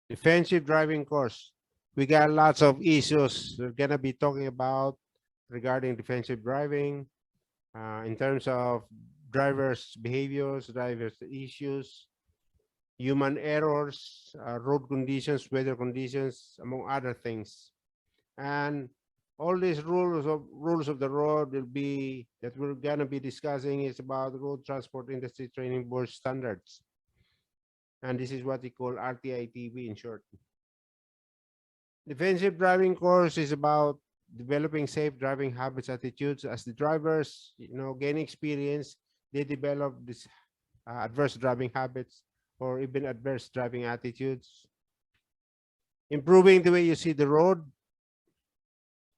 Defensive driving course. We got lots of issues we're gonna be talking about regarding defensive driving, in terms of drivers' behaviors, drivers' issues, human errors, road conditions, weather conditions, among other things. And all these rules of the road will be that we're gonna be discussing is about Road Transport Industry Training Board standards. And this is what we call RTITB in short. Defensive driving course is about developing safe driving habits, attitudes. As the drivers, gain experience, they develop this adverse driving habits or even adverse driving attitudes. Improving the way you see the road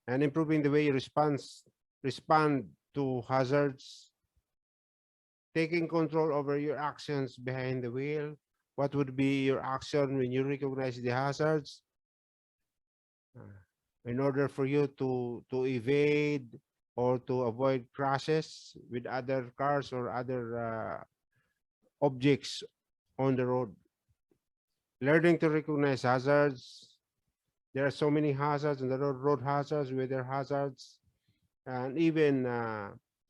and improving the way you respond to hazards. Taking control over your actions behind the wheel. What would be your action when you recognize the hazards? In order for you to evade or to avoid crashes with other cars or other objects on the road. Learning to recognize hazards. There are so many hazards on the road hazards, weather hazards, and even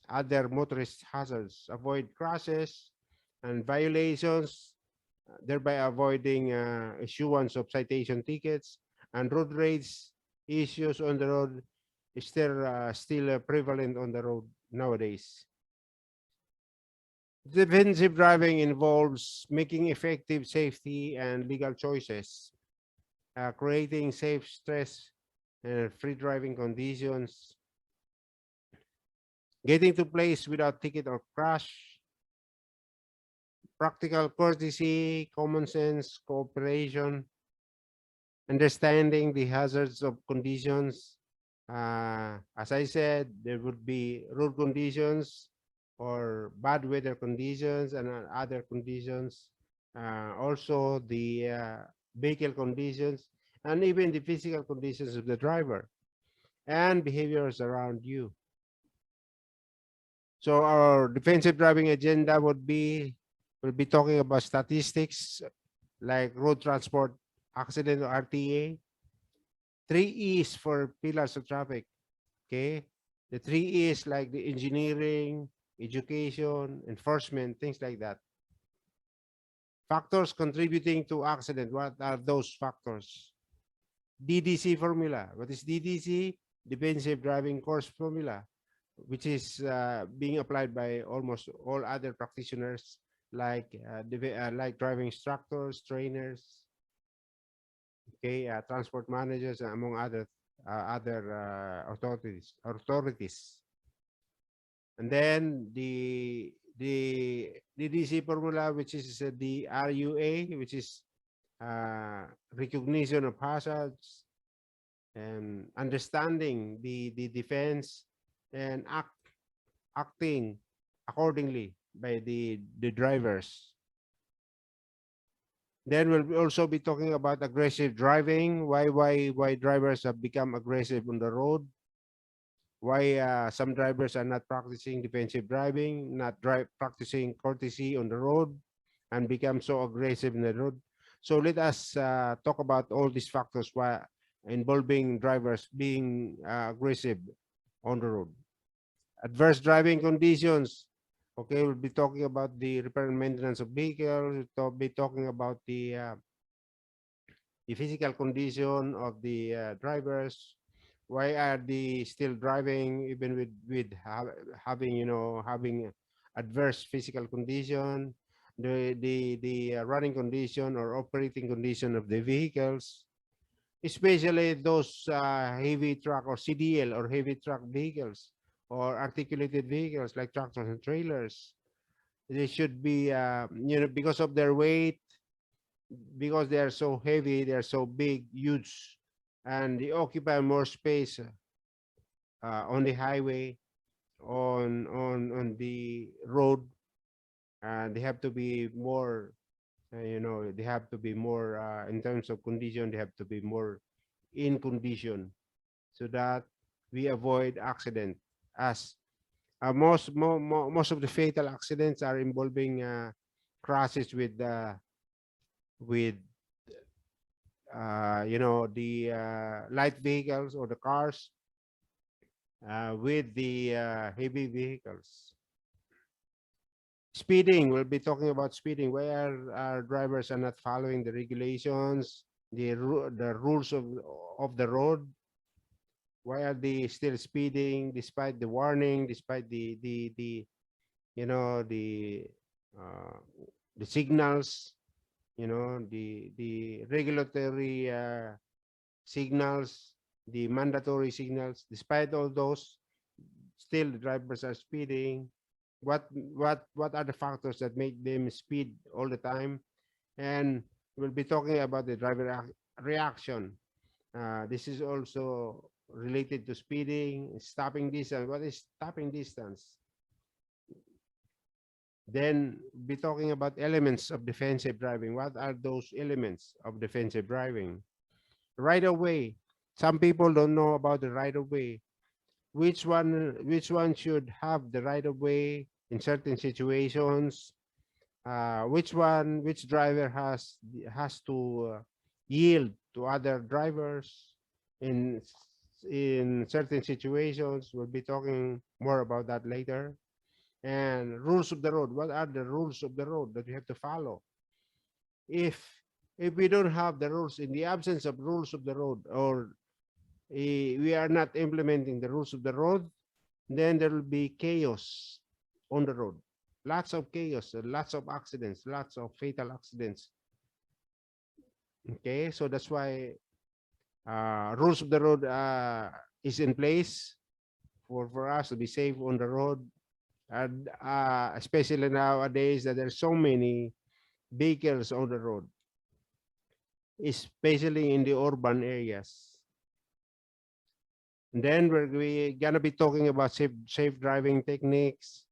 other motorist hazards. Avoid crashes and violations, thereby avoiding issuance of citation tickets and road rage issues on the road is still prevalent on the road nowadays. Defensive driving involves making effective safety and legal choices, creating safe, stress, and free driving conditions, getting to place without ticket or crash, practical courtesy, common sense, cooperation, understanding the hazards of conditions. As I said, there would be road conditions or bad weather conditions and other conditions. Also the vehicle conditions and even the physical conditions of the driver and behaviors around you. So our defensive driving agenda we'll be talking about statistics like road transport accident or RTA. 3 E's for pillars of traffic. Okay. The 3 E's like the engineering, education, enforcement, things like that. Factors contributing to accident. What are those factors? DDC formula. What is DDC? Defensive driving course formula, which is being applied by almost all other practitioners like driving instructors, trainers, okay, transport managers, among other authorities. And then the DDC formula, which is the RUA, which is recognition of hazards and understanding the defense and acting accordingly by the drivers. Then we'll also be talking about aggressive driving, why drivers have become aggressive on the road, why some drivers are not practicing defensive driving, not practicing courtesy on the road, and become so aggressive in the road. So let us talk about all these factors why involving drivers being aggressive on the road. Adverse driving conditions. Okay, we'll be talking about the repair and maintenance of vehicles. We'll be talking about the physical condition of the drivers. Why are they still driving even with having adverse physical condition, the running condition or operating condition of the vehicles, especially those heavy truck or CDL or heavy truck vehicles or articulated vehicles like tractors and trailers. They should be, because of their weight, because they are so heavy, they are so big, huge, and they occupy more space on the highway, on the road. They have to be more, they have to be more in terms of condition. They have to be more in condition, so that we avoid accident. As most of the fatal accidents are involving crashes with the light vehicles or the cars with the heavy vehicles. Speeding, we'll be talking about speeding. Why our drivers are not following the regulations, the rules of the road? Why are they still speeding despite the warning, despite the you know uh, the signals, the regulatory signals, the mandatory signals? Despite all those, still the drivers are speeding. What are the factors that make them speed all the time? And we'll be talking about the driver reaction. This is also related to speeding, stopping distance. What is stopping distance? Then be talking about elements of defensive driving. What are those elements of defensive driving? Right of way. Some people don't know about the right of way. Which one should have the right of way in certain situations? Which driver has to yield to other drivers in in certain situations? We'll be talking more about that later. And rules of the road. What are the rules of the road that we have to follow? If if we don't have the rules, in the absence of rules of the road, or we are not implementing the rules of the road, then there will be chaos on the road. Lots of chaos, lots of accidents, lots of fatal accidents. Okay, so that's why rules of the road is in place for us to be safe on the road. And especially nowadays that there's so many vehicles on the road, especially in the urban areas. And then we're gonna be talking about safe driving techniques,